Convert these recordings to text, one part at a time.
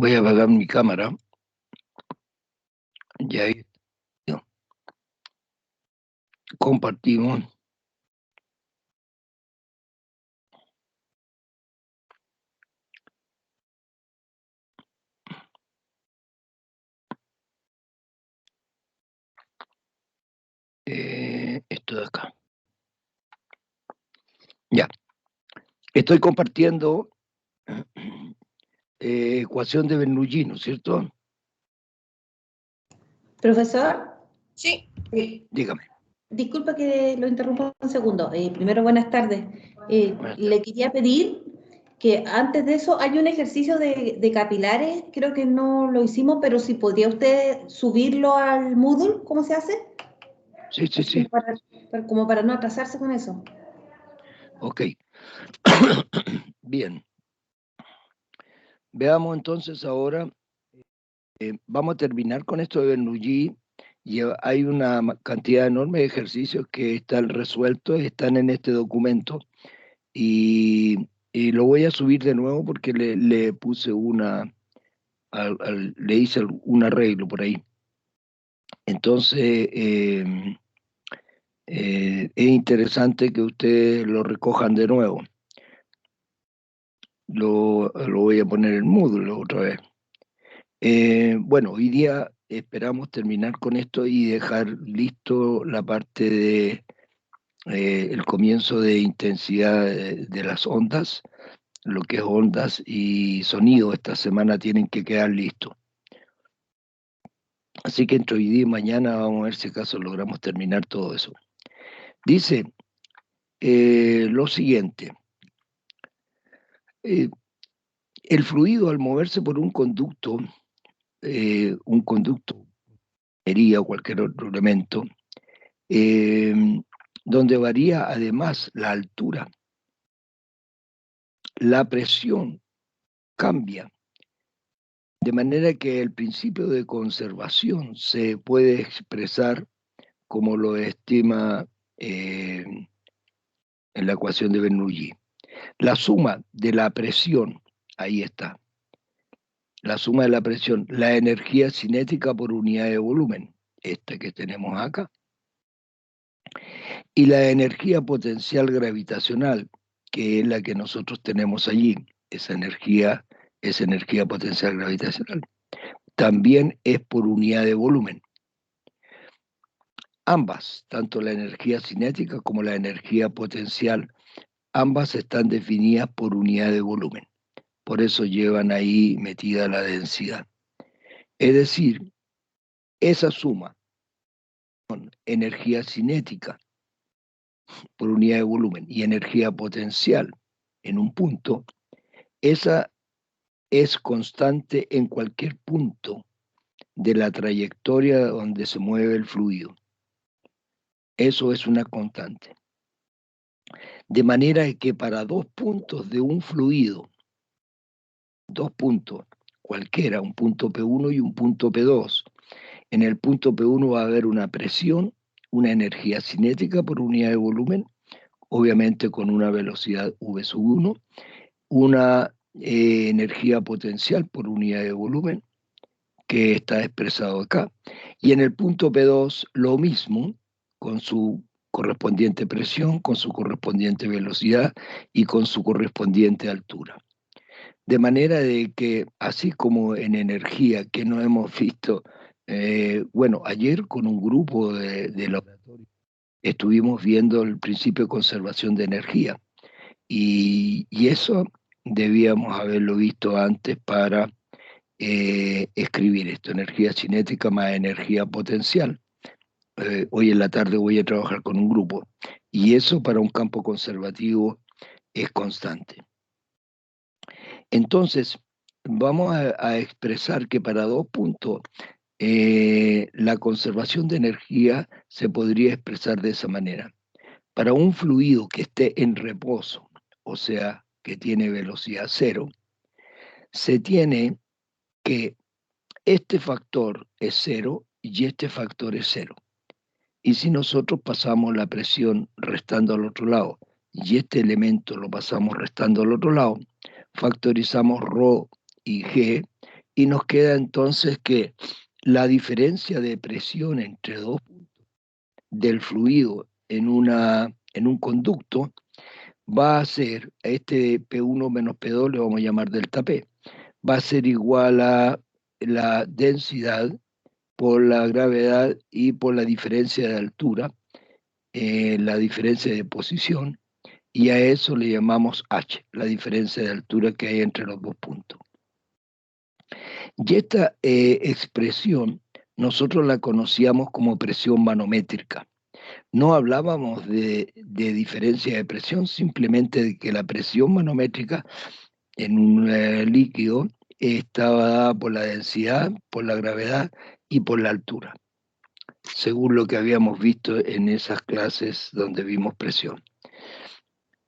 Voy a apagar mi cámara. Y ahí compartimos. Esto de acá. Ya. Estoy compartiendo ecuación de Bernoulli, ¿no es cierto? Profesor. Sí. Dígame. Disculpa que lo interrumpa un segundo. Primero, buenas tardes. Le quería pedir que antes de eso hay un ejercicio de capilares, creo que no lo hicimos, pero si podría usted subirlo al Moodle, ¿cómo se hace? Sí, sí, sí. Como para no atrasarse con eso. Ok. Bien. Veamos entonces ahora, vamos a terminar con esto de Bernoulli. Y hay una cantidad enorme de ejercicios que están resueltos, están en este documento. Y lo voy a subir de nuevo porque le puse le hice un arreglo por ahí. Entonces, es interesante que ustedes lo recojan de nuevo. Lo voy a poner en Moodle otra vez. Bueno, hoy día esperamos terminar con esto y dejar listo la parte de el comienzo de intensidad de las ondas, lo que es ondas y sonido. Esta semana tienen que quedar listos. Así que entre hoy día y mañana vamos a ver si acaso logramos terminar todo eso. Dice lo siguiente. El fluido al moverse por un conducto o cualquier otro elemento, donde varía además la altura, la presión cambia, de manera que el principio de conservación se puede expresar como lo estima en la ecuación de Bernoulli. La suma de la presión, ahí está, la suma de la presión, la energía cinética por unidad de volumen, esta que tenemos acá, y la energía potencial gravitacional, que es la que nosotros tenemos allí, esa energía potencial gravitacional, también es por unidad de volumen. Ambas, tanto la energía cinética como la energía potencial, ambas están definidas por unidad de volumen. Por eso llevan ahí metida la densidad. Es decir, esa suma con energía cinética por unidad de volumen y energía potencial en un punto, esa es constante en cualquier punto de la trayectoria donde se mueve el fluido. Eso es una constante. De manera que para dos puntos de un fluido, dos puntos cualquiera, un punto P1 y un punto P2, en el punto P1 va a haber una presión, una energía cinética por unidad de volumen, obviamente con una velocidad V/1, una energía potencial por unidad de volumen, que está expresado acá, y en el punto P2 lo mismo, con su correspondiente presión, con su correspondiente velocidad y con su correspondiente altura. De manera de que, así como en energía que no hemos visto, bueno, ayer con un grupo de laboratorio estuvimos viendo el principio de conservación de energía y eso debíamos haberlo visto antes para escribir esto, energía cinética más energía potencial. Hoy en la tarde voy a trabajar con un grupo y eso para un campo conservativo es constante. Entonces, vamos a expresar que para dos puntos la conservación de energía se podría expresar de esa manera. Para un fluido que esté en reposo, o sea, que tiene velocidad cero, se tiene que este factor es cero y este factor es cero. Y si nosotros pasamos la presión restando al otro lado y este elemento lo pasamos restando al otro lado, factorizamos ρ y g y nos queda entonces que la diferencia de presión entre dos puntos del fluido en un conducto va a ser, a este P1 menos P2 le vamos a llamar delta P, va a ser igual a la densidad por la gravedad y por la diferencia de altura, la diferencia de posición, y a eso le llamamos H, la diferencia de altura que hay entre los dos puntos. Y esta expresión nosotros la conocíamos como presión manométrica. No hablábamos de diferencia de presión, simplemente de que la presión manométrica en un líquido estaba dada por la densidad, por la gravedad y por la altura, según lo que habíamos visto en esas clases donde vimos presión.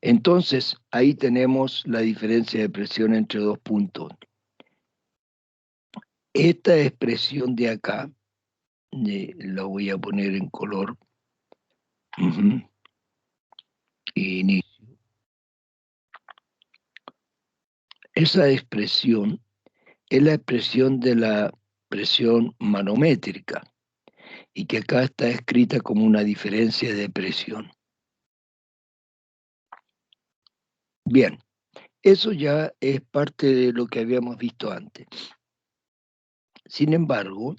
Entonces, ahí tenemos la diferencia de presión entre dos puntos. Esta expresión de acá, la voy a poner en color. Inicio. Esa expresión es la expresión de la presión manométrica y que acá está escrita como una diferencia de presión. Bien, eso ya es parte de lo que habíamos visto antes. Sin embargo,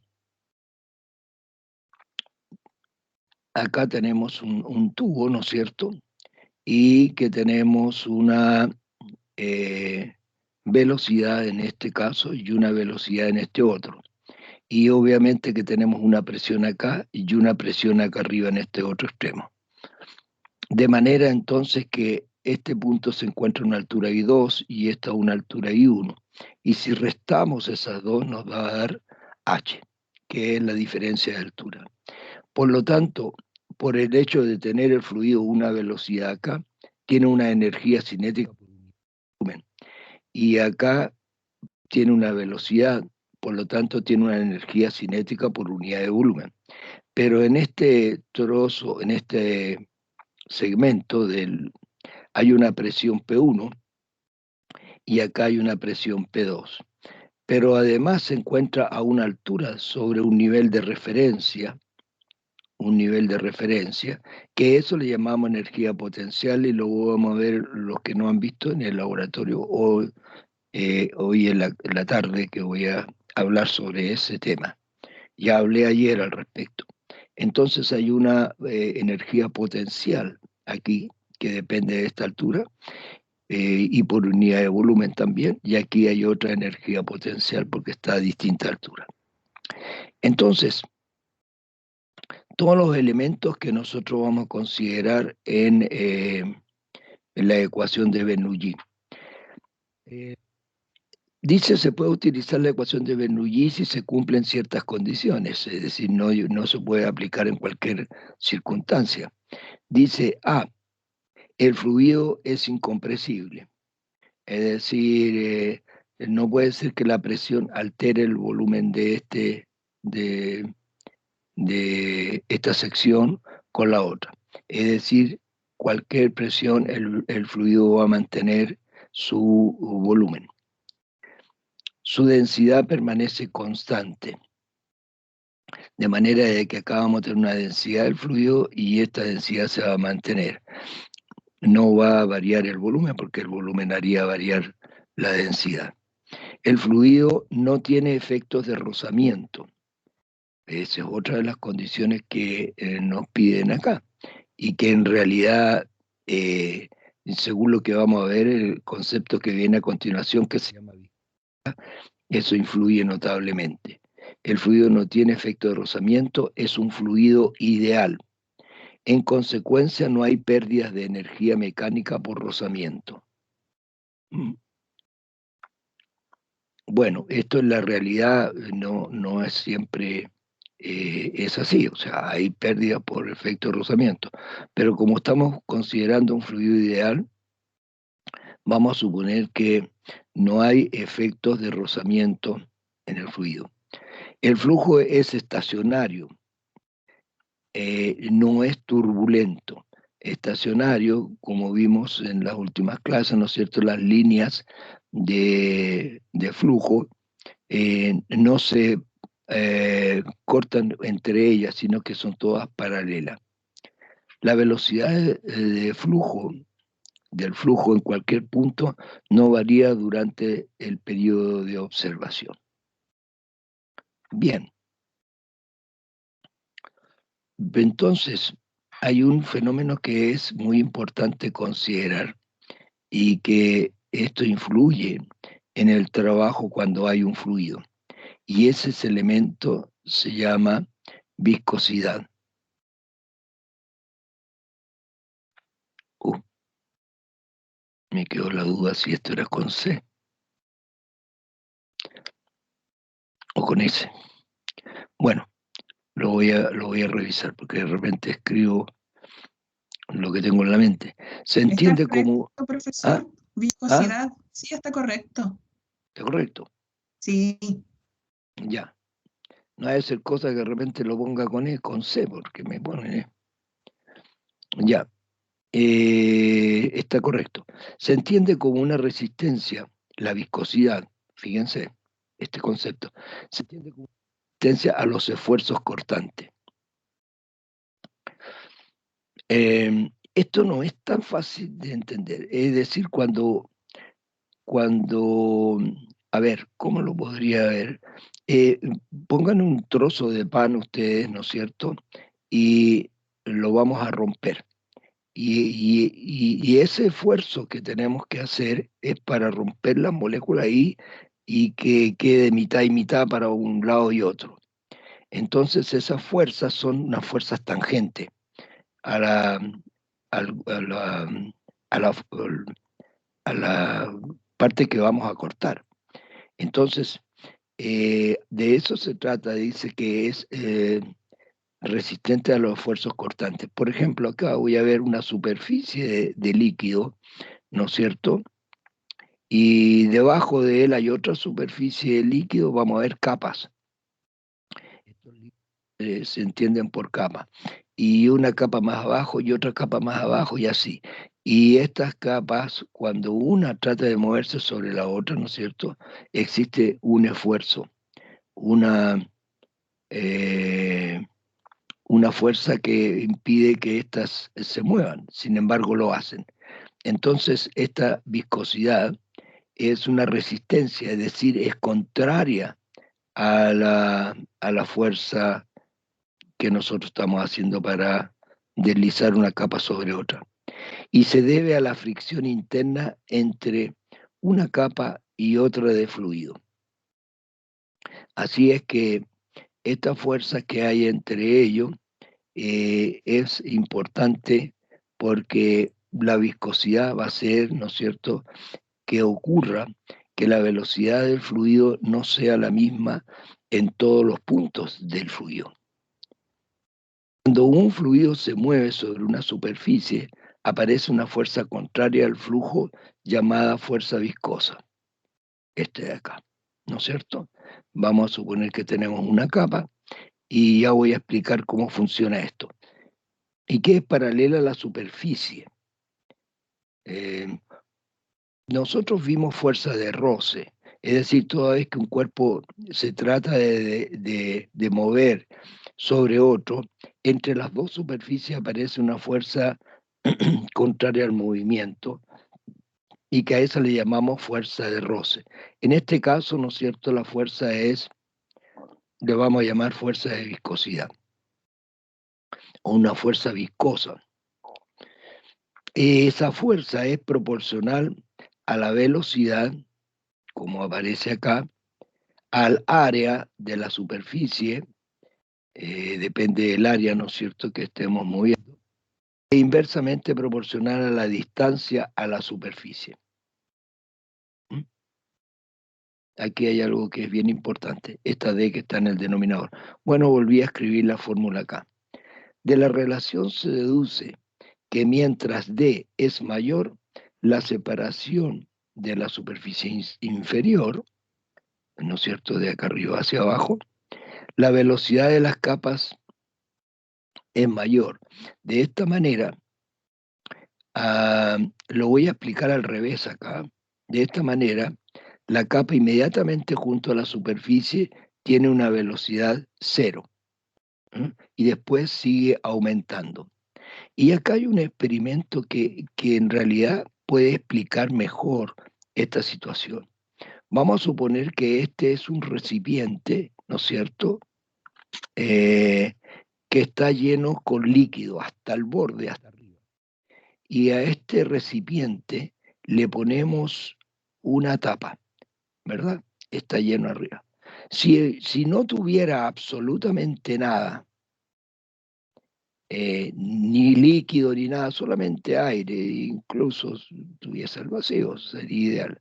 acá tenemos un tubo, ¿no es cierto? Y que tenemos una velocidad en este caso y una velocidad en este otro. Y obviamente que tenemos una presión acá y una presión acá arriba en este otro extremo. De manera entonces que este punto se encuentra a una altura I2 y esta a una altura I1. Y si restamos esas dos nos va a dar H, que es la diferencia de altura. Por lo tanto, por el hecho de tener el fluido una velocidad acá, tiene una energía cinética por volumen. Y acá tiene una velocidad, por lo tanto tiene una energía cinética por unidad de volumen. Pero en este trozo, en este segmento hay una presión P1 y acá hay una presión P2. Pero además se encuentra a una altura sobre un nivel de referencia, que eso le llamamos energía potencial y lo vamos a ver los que no han visto en el laboratorio hoy en la tarde que voy a hablar sobre ese tema. Ya hablé ayer al respecto. Entonces hay una energía potencial aquí que depende de esta altura y por unidad de volumen también, y aquí hay otra energía potencial porque está a distinta altura. Entonces, todos los elementos que nosotros vamos a considerar en la ecuación de Bernoulli. Dice, se puede utilizar la ecuación de Bernoulli si se cumplen ciertas condiciones, es decir, no se puede aplicar en cualquier circunstancia. Dice, el fluido es incompresible, es decir, no puede ser que la presión altere el volumen de esta sección con la otra. Es decir, cualquier presión, el fluido va a mantener su volumen. Su densidad permanece constante, de manera de que acá vamos a tener una densidad del fluido y esta densidad se va a mantener. No va a variar el volumen porque el volumen haría variar la densidad. El fluido no tiene efectos de rozamiento. Esa es otra de las condiciones que nos piden acá y que en realidad, según lo que vamos a ver, el concepto que viene a continuación, que se llama eso influye notablemente. El fluido no tiene efecto de rozamiento, es un fluido ideal. En consecuencia, no hay pérdidas de energía mecánica por rozamiento. Bueno, esto en la realidad no es siempre es así, o sea, hay pérdida por efecto de rozamiento. Pero como estamos considerando un fluido ideal, vamos a suponer que no hay efectos de rozamiento en el fluido. El flujo es estacionario, no es turbulento. Estacionario, como vimos en las últimas clases, ¿no es cierto? Las líneas de flujo no se cortan entre ellas, sino que son todas paralelas. La velocidad del flujo en cualquier punto no varía durante el periodo de observación. Bien. Entonces, hay un fenómeno que es muy importante considerar y que esto influye en el trabajo cuando hay un fluido. Y ese elemento se llama viscosidad. Me quedó la duda si esto era con C o con S. Bueno, lo voy a revisar porque de repente escribo lo que tengo en la mente. Se entiende ¿Está correcto, como... profesor? ¿Ah? Viscosidad. Sí, está correcto. ¿Está correcto? Sí. Ya. No hay que ser cosa que de repente lo ponga con C, porque me pone... Ya. Está correcto. Se entiende como una resistencia, la viscosidad, fíjense, este concepto, se entiende como una resistencia a los esfuerzos cortantes. Esto no es tan fácil de entender. Es decir, a ver, ¿cómo lo podría ver? Pongan un trozo de pan ustedes, ¿no es cierto? Y lo vamos a romper. Y ese esfuerzo que tenemos que hacer es para romper las moléculas ahí y que quede mitad y mitad para un lado y otro. Entonces esas fuerzas son unas fuerzas tangentes a la, a la, a la, a la parte que vamos a cortar. Entonces, de eso se trata, dice que es resistente a los esfuerzos cortantes. Por ejemplo, acá voy a ver una superficie de líquido, ¿no es cierto? Y debajo de él hay otra superficie de líquido, vamos a ver capas. Estos líquidos se entienden por capas. Y una capa más abajo y otra capa más abajo y así. Y estas capas, cuando una trata de moverse sobre la otra, ¿no es cierto? Existe un esfuerzo, una, eh, una fuerza que impide que éstas se muevan. Sin embargo, lo hacen. Entonces, esta viscosidad es una resistencia, es decir, es contraria a la fuerza que nosotros estamos haciendo para deslizar una capa sobre otra. Y se debe a la fricción interna entre una capa y otra de fluido. Así es que esta fuerza que hay entre ellos es importante porque la viscosidad va a ser, ¿no es cierto?, que ocurra que la velocidad del fluido no sea la misma en todos los puntos del fluido. Cuando un fluido se mueve sobre una superficie, aparece una fuerza contraria al flujo llamada fuerza viscosa. Este de acá, ¿no es cierto? Vamos a suponer que tenemos una capa y ya voy a explicar cómo funciona esto. Y que es paralela a la superficie. Nosotros vimos fuerza de roce, es decir, toda vez que un cuerpo se trata de mover sobre otro, entre las dos superficies aparece una fuerza contraria al movimiento y que a esa le llamamos fuerza de roce. En este caso, ¿no es cierto?, la fuerza le vamos a llamar fuerza de viscosidad o una fuerza viscosa. Esa fuerza es proporcional a la velocidad, como aparece acá, al área de la superficie, depende del área, ¿no es cierto?, que estemos moviendo, e inversamente proporcional a la distancia a la superficie. ¿Mm? Aquí hay algo que es bien importante, esta D que está en el denominador. Bueno, volví a escribir la fórmula acá. De la relación se deduce que mientras D es mayor, la separación de la superficie inferior, ¿no es cierto?, de acá arriba hacia abajo, la velocidad de las capas es mayor. De esta manera, lo voy a explicar al revés acá. De esta manera, la capa inmediatamente junto a la superficie tiene una velocidad cero, ¿eh? Y después sigue aumentando. Y acá hay un experimento que en realidad puede explicar mejor esta situación. Vamos a suponer que este es un recipiente, ¿no es cierto?, que está lleno con líquido hasta el borde, hasta arriba. Y a este recipiente le ponemos una tapa, ¿verdad? Está lleno arriba. Si no tuviera absolutamente nada, ni líquido ni nada, solamente aire, incluso si tuviese el vacío, sería ideal.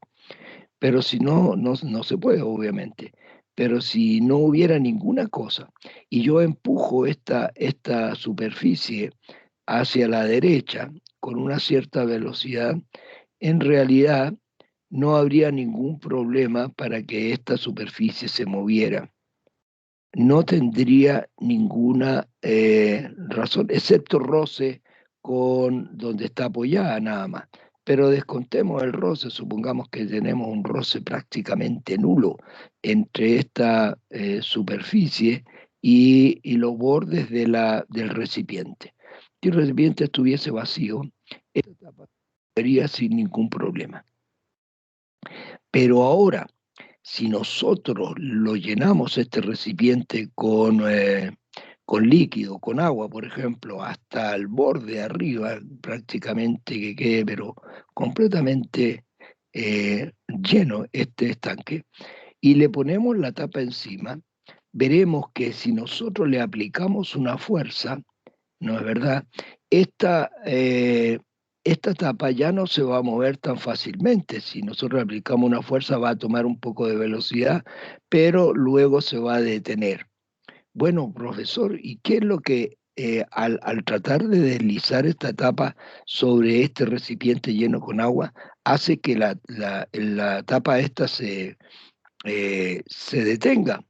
Pero si no, no se puede, obviamente. Pero si no hubiera ninguna cosa y yo empujo esta superficie hacia la derecha con una cierta velocidad, en realidad no habría ningún problema para que esta superficie se moviera. No tendría ninguna razón, excepto roce con donde está apoyada nada más. Pero descontemos el roce, supongamos que tenemos un roce prácticamente nulo entre esta superficie y los bordes del recipiente. Si el recipiente estuviese vacío, esta tapa sería sin ningún problema. Pero ahora, si nosotros lo llenamos este recipiente con líquido, con agua, por ejemplo, hasta el borde arriba, prácticamente que quede, pero completamente lleno este estanque, y le ponemos la tapa encima, veremos que si nosotros le aplicamos una fuerza, ¿no es verdad? Esta tapa ya no se va a mover tan fácilmente. Si nosotros aplicamos una fuerza va a tomar un poco de velocidad, pero luego se va a detener. Bueno, profesor, ¿y qué es lo que al tratar de deslizar esta tapa sobre este recipiente lleno con agua, hace que la tapa esta se detenga?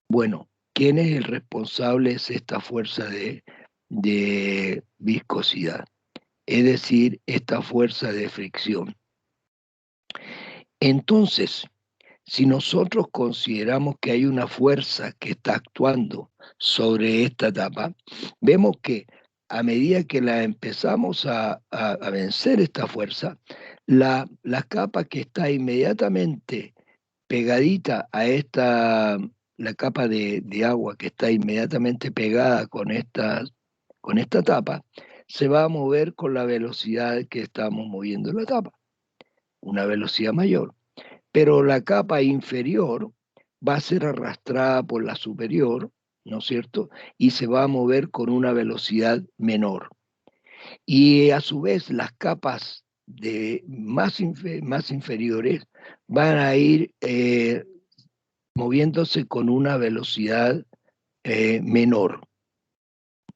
Bueno, ¿quién es el responsable? Es esta fuerza de viscosidad, es decir, esta fuerza de fricción. Entonces, si nosotros consideramos que hay una fuerza que está actuando sobre esta tapa, vemos que a medida que la empezamos a vencer esta fuerza, la capa que está inmediatamente pegadita a la capa de agua que está inmediatamente pegada con esta tapa, se va a mover con la velocidad que estamos moviendo la tapa, una velocidad mayor. Pero la capa inferior va a ser arrastrada por la superior, ¿no es cierto? Y se va a mover con una velocidad menor. Y a su vez las capas más inferiores van a ir moviéndose con una velocidad menor.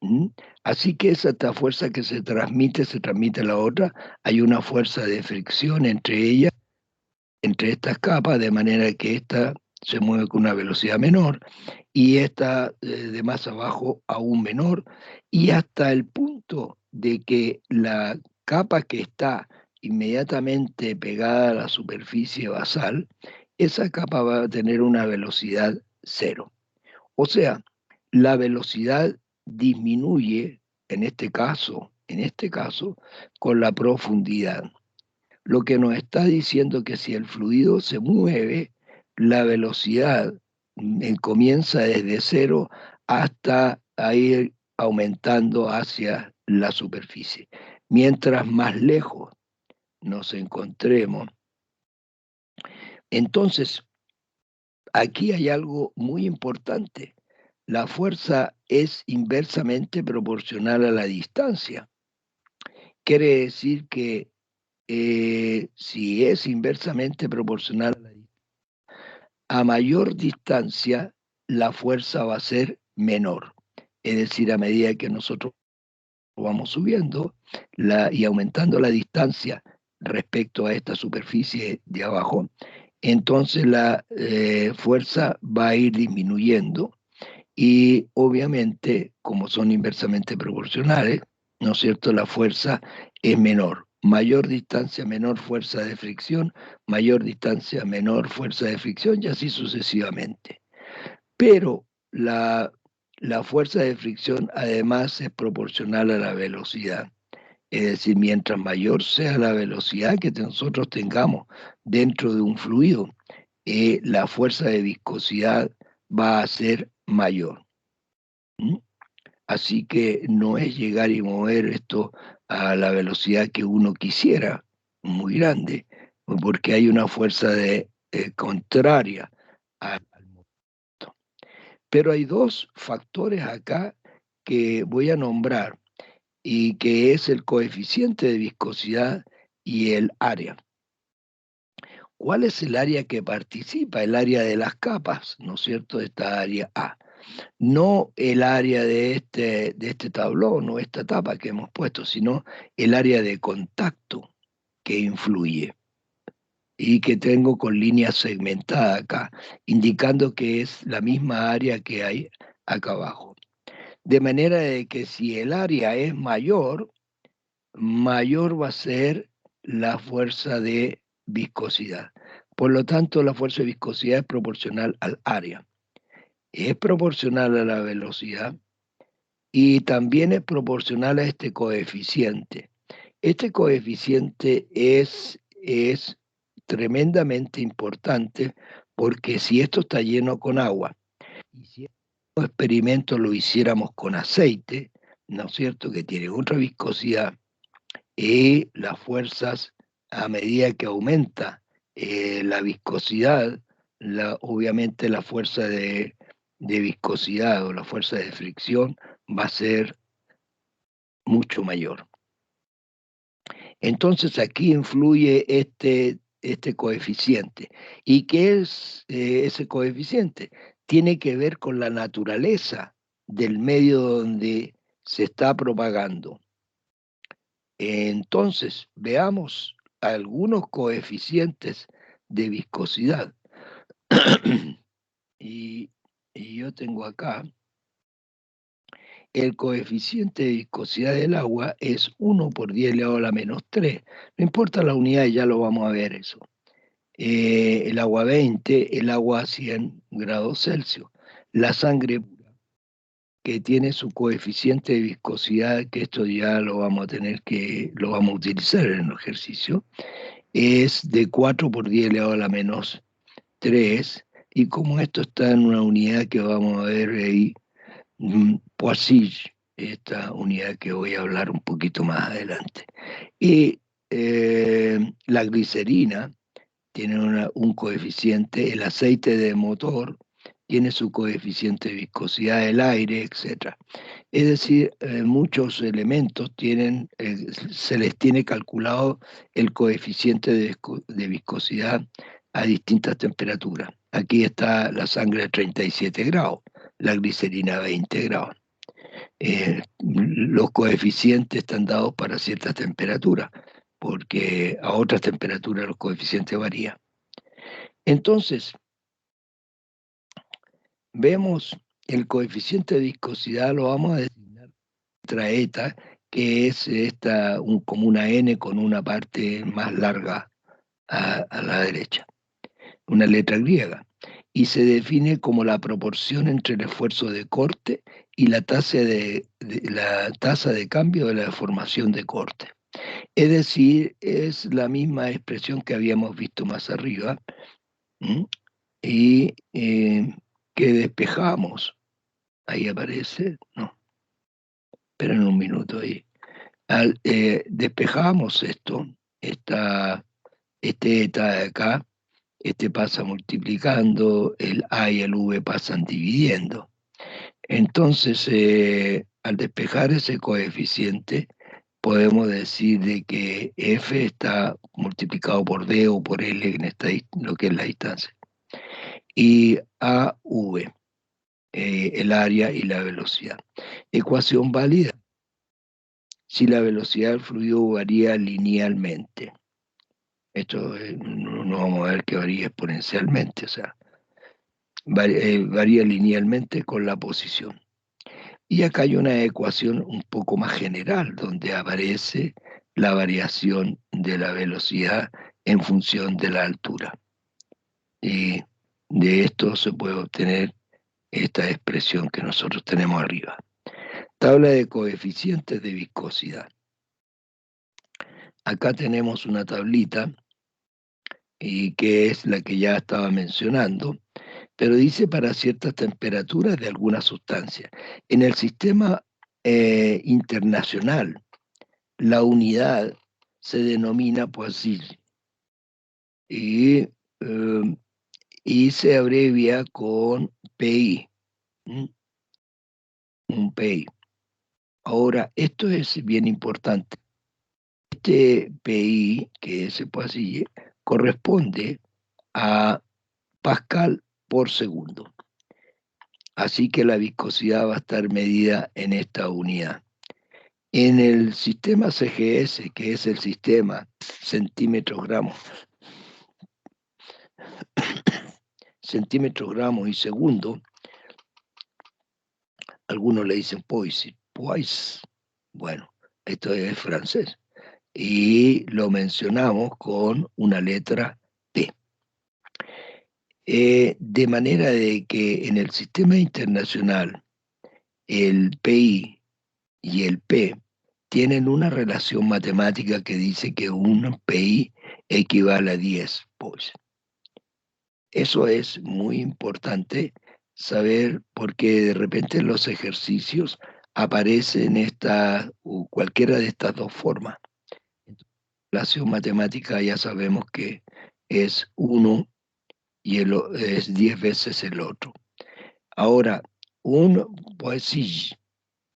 ¿Mm? Así que esta fuerza que se transmite a la otra, hay una fuerza de fricción entre ellas, entre estas capas, de manera que esta se mueve con una velocidad menor y esta de más abajo aún menor, y hasta el punto de que la capa que está inmediatamente pegada a la superficie basal, esa capa va a tener una velocidad cero. O sea, la velocidad disminuye en este caso, con la profundidad. Lo que nos está diciendo que si el fluido se mueve, la velocidad comienza desde cero hasta ir aumentando hacia la superficie. Mientras más lejos nos encontremos. Entonces, aquí hay algo muy importante. La fuerza es inversamente proporcional a la distancia. Quiere decir que si es inversamente proporcional a mayor distancia, la fuerza va a ser menor. Es decir, a medida que nosotros vamos subiendo y aumentando la distancia respecto a esta superficie de abajo, entonces la fuerza va a ir disminuyendo y obviamente, como son inversamente proporcionales, ¿no es cierto?, la fuerza es menor. mayor distancia, menor fuerza de fricción, mayor distancia, menor fuerza de fricción y así sucesivamente. Pero la fuerza de fricción además es proporcional a la velocidad. Es decir, mientras mayor sea la velocidad que nosotros tengamos dentro de un fluido, la fuerza de viscosidad va a ser mayor. ¿Mm? Así que no es llegar y mover esto a la velocidad que uno quisiera, muy grande, porque hay una fuerza contraria al movimiento. Pero hay dos factores acá que voy a nombrar y que es el coeficiente de viscosidad y el área. ¿Cuál es el área que participa? El área de las capas, ¿no es cierto? Esta área A. No el área de este tablón o esta tapa que hemos puesto, sino el área de contacto que influye y que tengo con línea segmentada acá, indicando que es la misma área que hay acá abajo. De manera de que si el área es mayor, mayor va a ser la fuerza de viscosidad. Por lo tanto, la fuerza de viscosidad es proporcional al área. Es proporcional a la velocidad y también es proporcional a este coeficiente. Este coeficiente es tremendamente importante porque si esto está lleno con agua y si este experimento lo hiciéramos con aceite, ¿no es cierto?, que tiene otra viscosidad, y las fuerzas, a medida que aumenta la viscosidad, obviamente la fuerza de viscosidad o la fuerza de fricción va a ser mucho mayor. Entonces aquí influye este coeficiente. ¿Y qué es ese coeficiente? Tiene que ver con la naturaleza del medio donde se está propagando. Entonces, veamos algunos coeficientes de viscosidad. y yo tengo acá, el coeficiente de viscosidad del agua es 1 por 10 elevado a la menos 3. No importa la unidad, ya lo vamos a ver eso. El agua 20, el agua a 100 grados Celsius. La sangre que tiene su coeficiente de viscosidad, que esto ya lo vamos a utilizar en el ejercicio, es de 4 por 10 elevado a la menos 3, y como esto está en una unidad que vamos a ver ahí, Poissy, esta unidad que voy a hablar un poquito más adelante. Y la glicerina tiene un coeficiente, el aceite de motor tiene su coeficiente de viscosidad del aire, etc. Es decir, muchos elementos se les tiene calculado el coeficiente de viscosidad a distintas temperaturas. Aquí está la sangre a 37 grados, la glicerina a 20 grados. Los coeficientes están dados para ciertas temperaturas, porque a otras temperaturas los coeficientes varían. Entonces, vemos el coeficiente de viscosidad, lo vamos a designar letra eta, que es como una N con una parte más larga a la derecha, una letra griega, y se define como la proporción entre el esfuerzo de corte y la tasa de cambio de la deformación de corte. Es decir, es la misma expresión que habíamos visto más arriba, y que despejamos. Ahí aparece, no, esperen un minuto ahí. Despejamos esto, este eta de acá, pasa multiplicando, el A y el V pasan dividiendo. Entonces, al despejar ese coeficiente, podemos decir de que F está multiplicado por D o por L en lo que es la distancia. Y AV, el área y la velocidad. Ecuación válida si la velocidad del fluido varía linealmente. Esto no vamos a ver que varía exponencialmente, o sea, varía linealmente con la posición. Y acá hay una ecuación un poco más general, donde aparece la variación de la velocidad en función de la altura. Y de esto se puede obtener esta expresión que nosotros tenemos arriba. Tabla de coeficientes de viscosidad. Acá tenemos una tablita y que es la que ya estaba mencionando, pero dice para ciertas temperaturas de alguna sustancia. En el sistema internacional, la unidad se denomina Poisson y se abrevia con PI, un PI. Ahora, esto es bien importante. Este PI, que es Poisson, corresponde a Pascal por segundo. Así que la viscosidad va a estar medida en esta unidad. En el sistema CGS, que es el sistema centímetros gramos y segundo, algunos le dicen Pois. Bueno, esto es francés. Y lo mencionamos con una letra P. De manera de que en el sistema internacional el PI y el P tienen una relación matemática que dice que un PI equivale a 10 Pois. Eso es muy importante saber porque de repente en los ejercicios aparecen cualquiera de estas dos formas. La relación matemática ya sabemos que es 1 y es 10 veces el otro. Ahora, un Poisson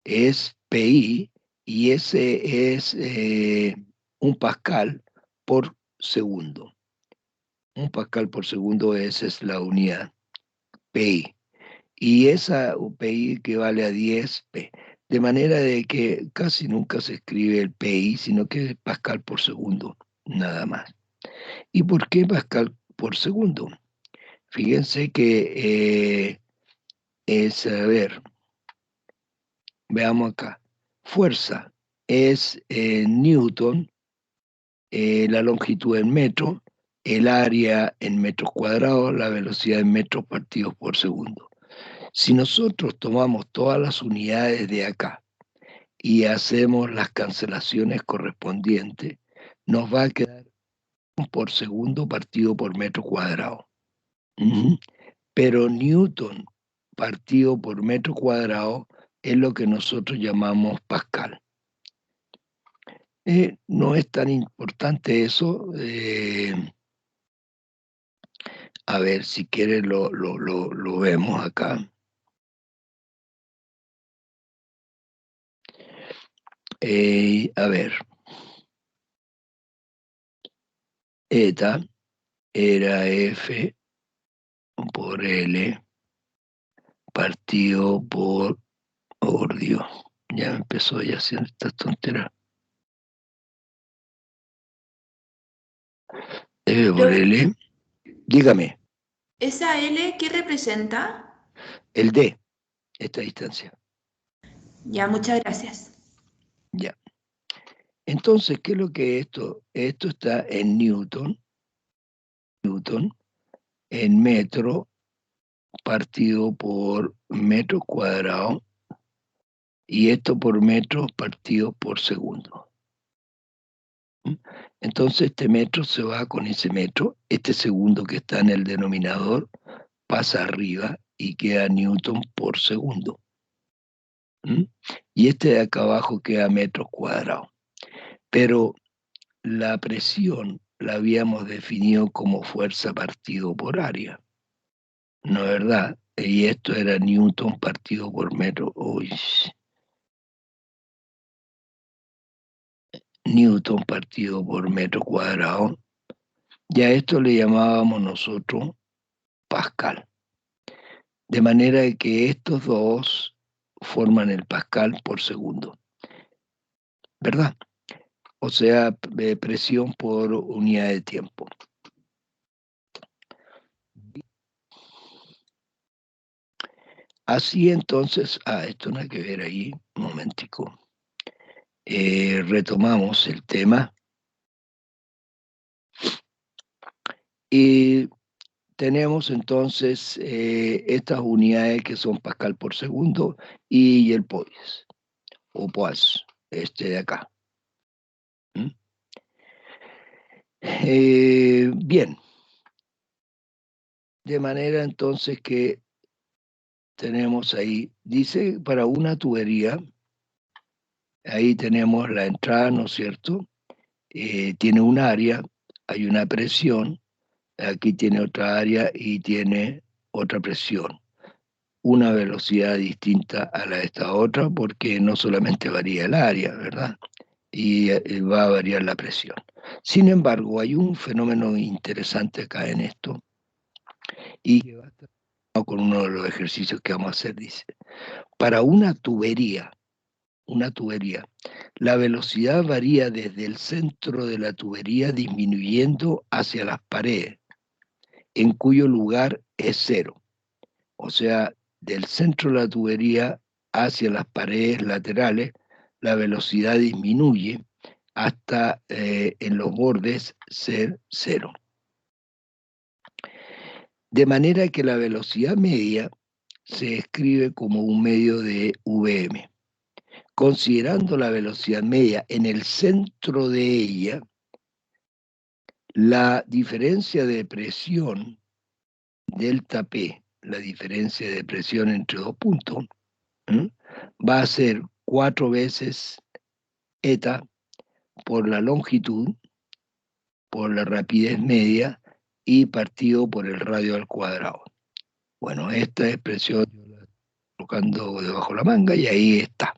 es PI y ese es un pascal por segundo. Un pascal por segundo, esa es la unidad PI. Y esa PI equivale a 10P. De manera de que casi nunca se escribe el PI, sino que es pascal por segundo, nada más. ¿Y por qué pascal por segundo? Fíjense que veamos acá. Fuerza es Newton, la longitud en metro, el área en metros cuadrados, la velocidad en metros partidos por segundo. Si nosotros tomamos todas las unidades de acá y hacemos las cancelaciones correspondientes, nos va a quedar por segundo partido por metro cuadrado. Pero Newton partido por metro cuadrado es lo que nosotros llamamos Pascal. No es tan importante eso. A ver, si quieres lo vemos acá. A ver. Eta era F por L partido por Dios. Ya empezó ya haciendo esta tontera. F por L. Dígame. ¿Esa L qué representa? El D, esta distancia. Ya, muchas gracias. Ya. Entonces, ¿qué es lo que es esto? Esto está en Newton, en metro partido por metro cuadrado, y esto por metro partido por segundo. Entonces este metro se va con ese metro, este segundo que está en el denominador pasa arriba y queda Newton por segundo. Y este de acá abajo queda metros cuadrados. Pero la presión la habíamos definido como fuerza partido por área. ¿No es verdad? Y esto era Newton partido por metro. Uy. Newton partido por metro cuadrado. Y a esto le llamábamos nosotros Pascal. De manera que estos dos forman el Pascal por segundo. ¿Verdad? O sea, presión por unidad de tiempo. Así entonces, esto no hay que ver ahí, un momentico. retomamos el tema y tenemos entonces estas unidades que son Pascal por segundo y el POIS, o POAS, este de acá. ¿Mm? Bien, de manera entonces que tenemos ahí, dice para una tubería, ahí tenemos la entrada, ¿no es cierto? Tiene un área, hay una presión, aquí tiene otra área y tiene otra presión, una velocidad distinta a la de esta otra, porque no solamente varía el área, ¿verdad? Y va a variar la presión. Sin embargo, hay un fenómeno interesante acá en esto, y que va a estar con uno de los ejercicios que vamos a hacer, dice, para una tubería, la velocidad varía desde el centro de la tubería disminuyendo hacia las paredes, en cuyo lugar es cero. O sea, del centro de la tubería hacia las paredes laterales, la velocidad disminuye hasta en los bordes ser cero. De manera que la velocidad media se escribe como un medio de Vm. Considerando la velocidad media en el centro de ella, la diferencia de presión delta P, la diferencia de presión entre dos puntos, va a ser 4 veces eta por la longitud, por la rapidez media y partido por el radio al cuadrado. Bueno, esta expresión yo la estoy colocando debajo de la manga y ahí está.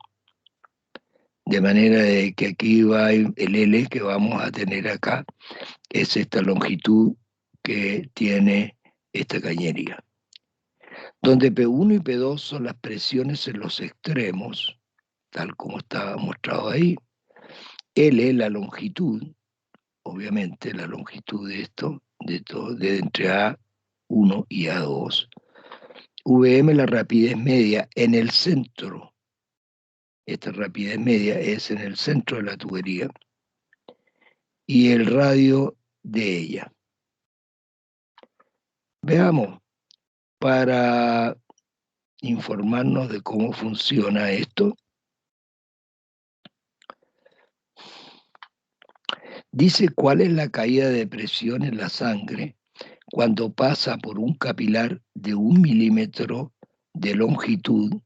De manera de que aquí va el L que vamos a tener acá, es esta longitud que tiene esta cañería. Donde P1 y P2 son las presiones en los extremos, tal como está mostrado ahí. L, la longitud, obviamente la longitud de esto, de entre A1 y A2. Vm, la rapidez media en el centro. Esta rapidez media es en el centro de la tubería. Y el radio de ella. Veamos, para informarnos de cómo funciona esto, dice cuál es la caída de presión en la sangre cuando pasa por un capilar de 1 milímetro de longitud.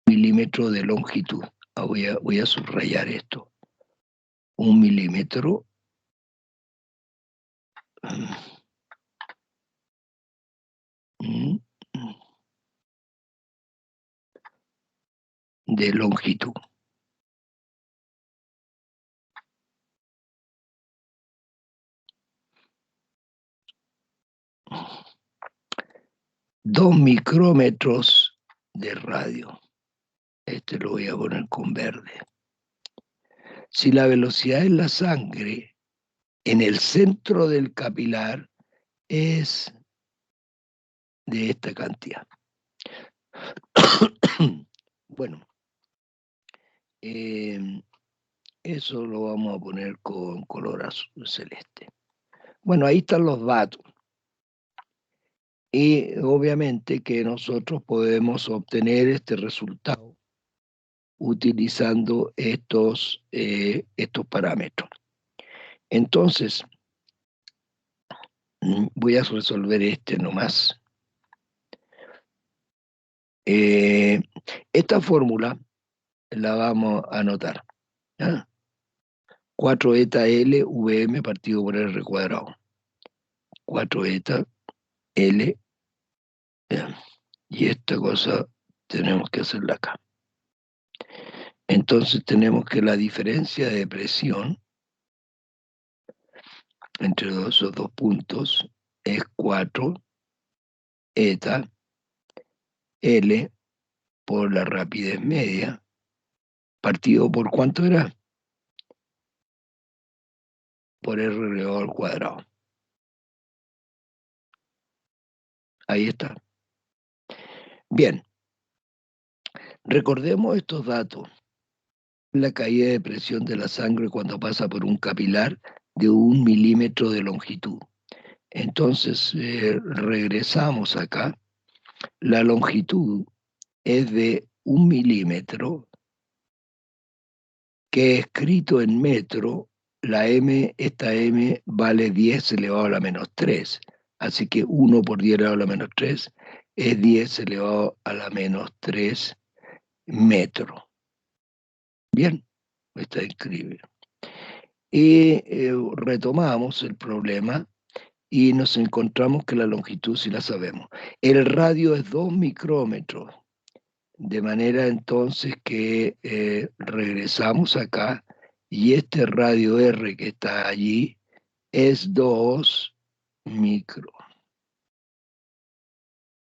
Milímetro de longitud. Voy a subrayar esto. 1 milímetro de longitud. Dos micrómetros de radio. Este lo voy a poner con verde. Si la velocidad en la sangre en el centro del capilar es de esta cantidad. Bueno, eso lo vamos a poner con color azul celeste. Bueno, ahí están los datos. Y obviamente que nosotros podemos obtener este resultado utilizando estos parámetros. Entonces, voy a resolver este nomás. Esta fórmula la vamos a anotar. 4 eta L Vm partido por R cuadrado. 4 eta L. Y esta cosa tenemos que hacerla acá. Entonces tenemos que la diferencia de presión entre esos dos puntos es 4 eta L por la rapidez media, partido por ¿cuánto era? Por R elevado al cuadrado. Ahí está. Bien. Recordemos estos datos. la caída de presión de la sangre cuando pasa por un capilar de 1 milímetro de longitud. Entonces, regresamos acá. La longitud es de 1 milímetro, que escrito en metro, esta m vale 10 elevado a la menos 3. Así que 1 por 10 elevado a la menos 3 es 10 elevado a la menos 3 metro. Bien, está increíble. Y retomamos el problema y nos encontramos que la longitud sí la sabemos. El radio es 2 micrómetros, de manera entonces que regresamos acá y este radio R que está allí es 2 micro.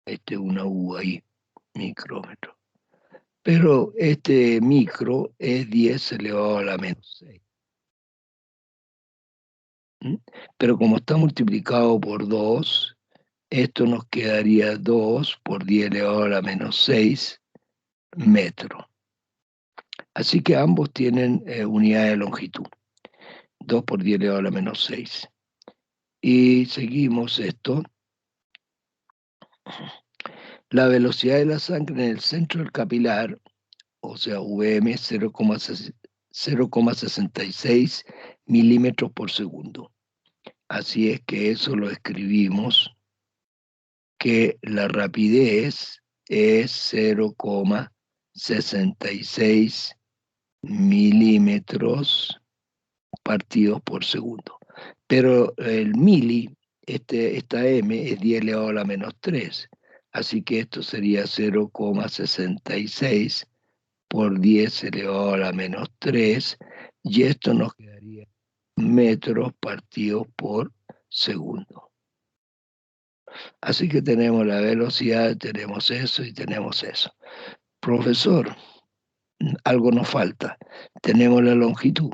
Este es una U ahí, micrómetro. Pero este micro es 10 elevado a la menos 6. Pero como está multiplicado por 2, esto nos quedaría 2 por 10 elevado a la menos 6 metros. Así que ambos tienen unidad de longitud. 2 por 10 elevado a la menos 6. Y seguimos esto. La velocidad de la sangre en el centro del capilar, o sea, VM, 0,66 milímetros por segundo. Así es que eso lo escribimos, que la rapidez es 0,66 milímetros partidos por segundo. Pero el mili, esta m, es 10 elevado a la menos 3. Así que esto sería 0,66 por 10 elevado a la menos 3. Y esto nos quedaría metros partidos por segundo. Así que tenemos la velocidad, tenemos eso y tenemos eso. Profesor, algo nos falta. Tenemos la longitud,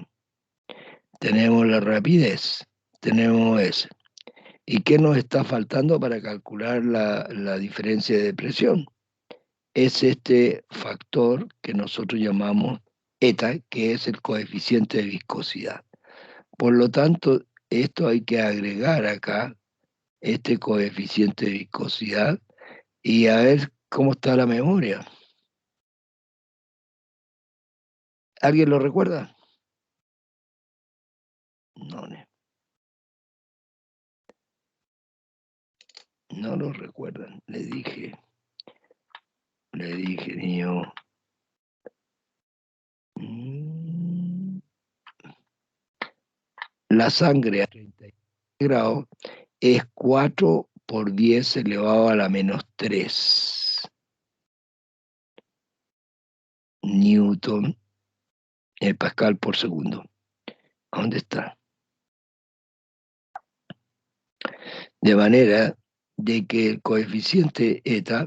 tenemos la rapidez, tenemos eso. ¿Y qué nos está faltando para calcular la diferencia de presión? Es este factor que nosotros llamamos eta, que es el coeficiente de viscosidad. Por lo tanto, esto hay que agregar acá, este coeficiente de viscosidad, y a ver cómo está la memoria. ¿Alguien lo recuerda? No lo recuerdan. Le dije, niño. La sangre a 30 grados es 4 por 10 elevado a la menos 3 Newton Pascal por segundo. ¿Dónde está? De manera de que el coeficiente eta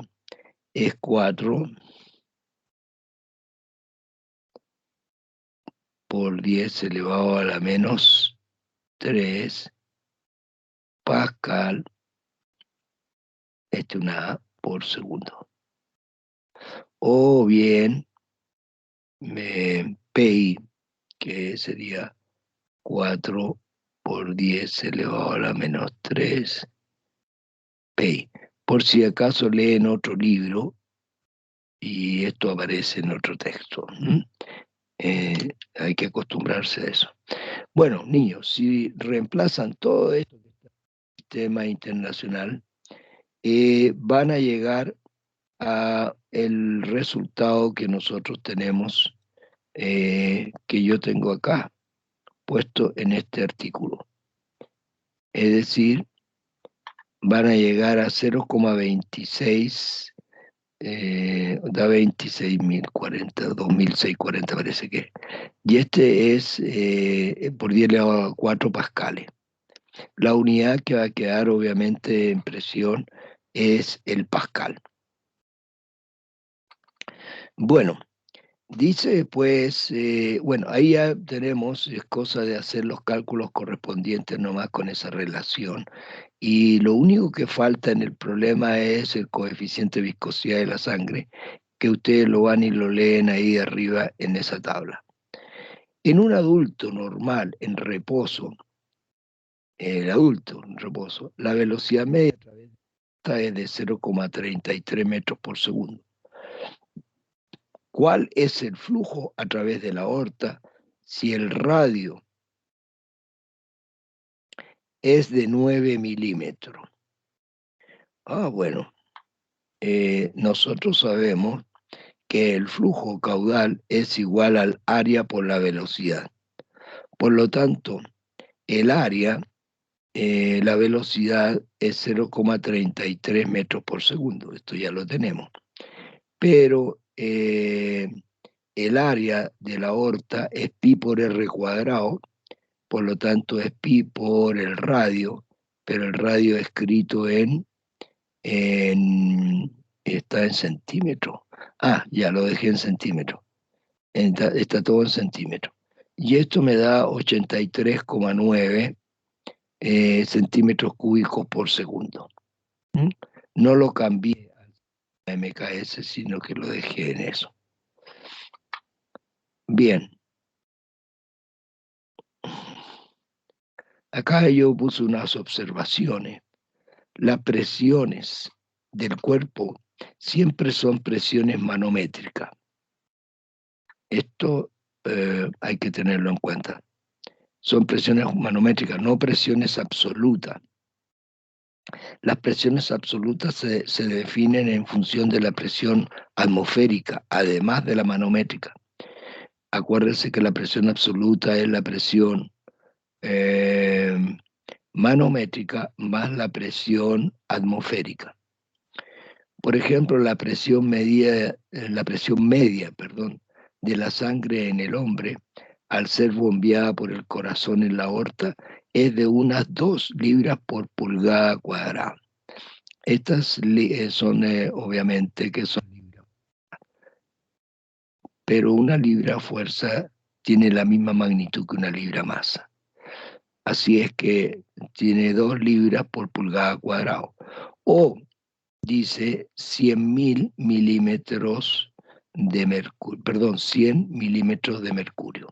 es 4 por 10 elevado a la menos 3 Pascal, una A por segundo. O bien, PI, que sería 4 por 10 elevado a la menos 3 PI. Por si acaso leen otro libro y esto aparece en otro texto. Hay que acostumbrarse a eso. Bueno, niños, si reemplazan todo esto que está en el sistema internacional, van a llegar a el resultado que nosotros tenemos, que yo tengo acá, puesto en este artículo. Es decir, van a llegar a 0,26, da 26.040, 2.640 parece que. Y este es por 10 elevado a 4 pascales. La unidad que va a quedar obviamente en presión es el pascal. Bueno, dice pues, bueno, ahí ya tenemos, es cosa de hacer los cálculos correspondientes nomás con esa relación. Y lo único que falta en el problema es el coeficiente de viscosidad de la sangre, que ustedes lo van y lo leen ahí arriba en esa tabla. En un adulto normal, en reposo, el adulto en reposo, la velocidad media es de 0,33 metros por segundo. ¿Cuál es el flujo a través de la aorta si el radio es de 9 milímetros? Bueno, nosotros sabemos que el flujo caudal es igual al área por la velocidad. Por lo tanto, el área, la velocidad es 0,33 metros por segundo. Esto ya lo tenemos. Pero el área de la aorta es pi por r cuadrado, por lo tanto es pi por el radio, pero el radio escrito está en centímetros. Ya lo dejé en centímetros. Está todo en centímetros. Y esto me da 83,9 centímetros cúbicos por segundo. No lo cambié a MKS, sino que lo dejé en eso. Bien. Acá yo puse unas observaciones. Las presiones del cuerpo siempre son presiones manométricas. Esto hay que tenerlo en cuenta. Son presiones manométricas, no presiones absolutas. Las presiones absolutas se definen en función de la presión atmosférica, además de la manométrica. Acuérdense que la presión absoluta es la presión manométrica más la presión atmosférica. Por ejemplo, la presión media, de la sangre en el hombre, al ser bombeada por el corazón en la aorta, es de unas 2 libras por pulgada cuadrada. Estas son, obviamente, que son libras. Pero una libra fuerza tiene la misma magnitud que una libra masa. Así es que tiene 2 libras por pulgada cuadrada. O dice 100.000 milímetros de mercurio, 100 milímetros de mercurio.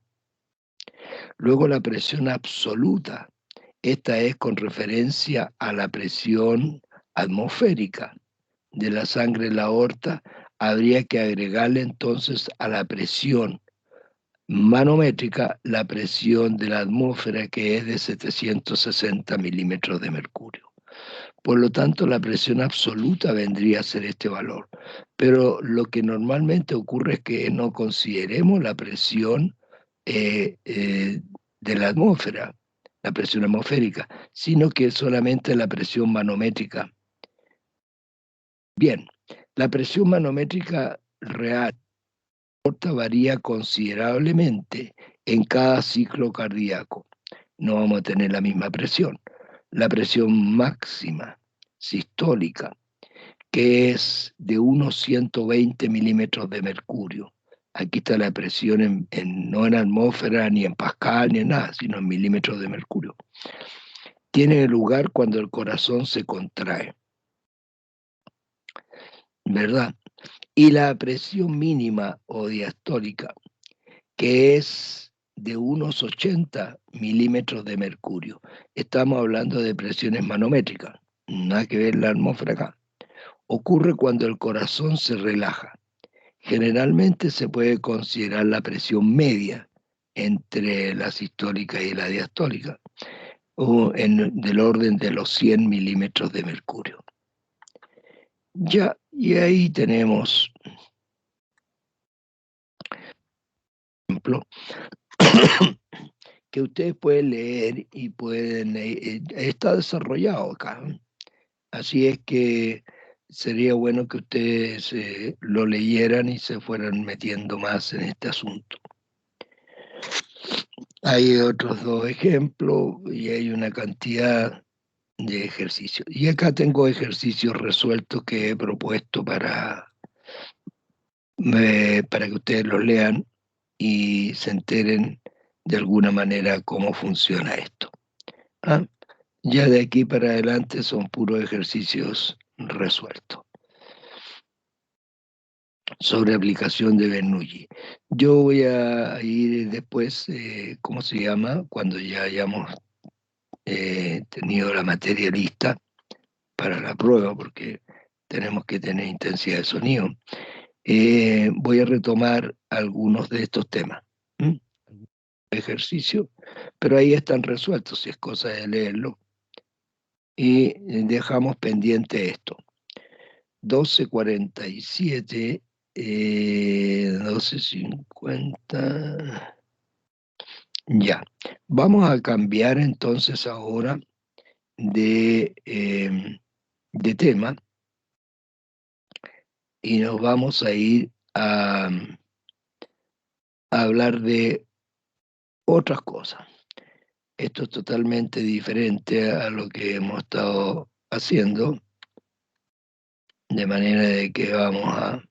Luego la presión absoluta. Esta es con referencia a la presión atmosférica de la sangre en la aorta. Habría que agregarle entonces a la presión manométrica la presión de la atmósfera, que es de 760 milímetros de mercurio. Por lo tanto, la presión absoluta vendría a ser este valor. Pero lo que normalmente ocurre es que no consideremos la presión de la atmósfera, la presión atmosférica, sino que solamente la presión manométrica. Bien, la presión manométrica real varía considerablemente en cada ciclo cardíaco. No vamos a tener la misma presión. La presión máxima sistólica, que es de unos 120 milímetros de mercurio. Aquí está la presión no en atmósfera, ni en pascal, ni en nada, sino en milímetros de mercurio. Tiene lugar cuando el corazón se contrae, ¿verdad? Y la presión mínima o diastólica, que es de unos 80 milímetros de mercurio. Estamos hablando de presiones manométricas, nada que ver la atmósfera acá. Ocurre cuando el corazón se relaja. Generalmente se puede considerar la presión media entre la sistólica y la diastólica, o del orden de los 100 milímetros de mercurio. Ya, y ahí tenemos, por ejemplo, que ustedes pueden leer y pueden, está desarrollado acá. Así es que sería bueno que ustedes lo leyeran y se fueran metiendo más en este asunto. Hay otros 2 ejemplos y hay una cantidad de ejercicios. Y acá tengo ejercicios resueltos que he propuesto para que ustedes los lean y se enteren de alguna manera cómo funciona esto. Ya de aquí para adelante son puros ejercicios resueltos. sobre aplicación de Bernoulli. Yo voy a ir después, ¿cómo se llama? Cuando ya hayamos tenido la materia lista para la prueba, porque tenemos que tener intensidad de sonido. Voy a retomar algunos de estos temas. Ejercicio, pero ahí están resueltos, si es cosa de leerlo. Y dejamos pendiente esto. 12:47, 12:50. Ya, vamos a cambiar entonces ahora de tema y nos vamos a ir a hablar de otras cosas. Esto es totalmente diferente a lo que hemos estado haciendo, de manera de que vamos a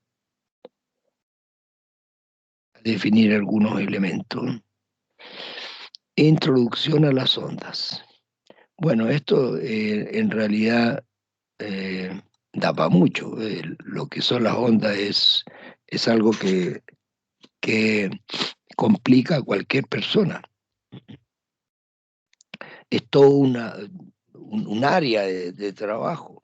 definir algunos elementos. Introducción a las ondas. Bueno, esto en realidad da para mucho. Lo que son las ondas es algo que complica a cualquier persona. Es todo un área de trabajo.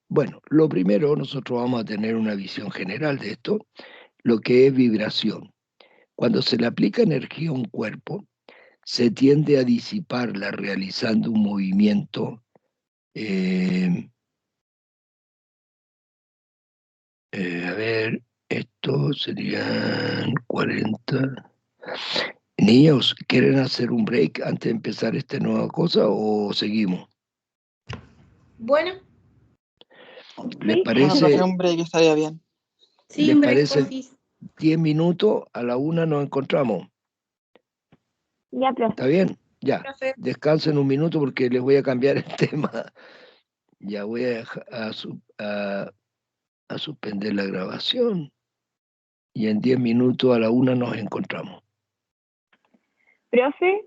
Bueno, lo primero, nosotros vamos a tener una visión general de esto, lo que es vibración. Cuando se le aplica energía a un cuerpo, se tiende a disiparla realizando un movimiento a ver, esto serían 40. Niños, ¿quieren hacer un break antes de empezar esta nueva cosa o seguimos? Bueno, ¿Les Vamos a parece, hacer un break, estaría bien. sí, les un break, parece porfis. 10 minutos? A la 1 nos encontramos. Ya, profe. ¿Está bien? Ya. Profe. Descansen un minuto porque les voy a cambiar el tema. Ya voy a suspender la grabación y en 10 minutos a la 1 nos encontramos. Profe,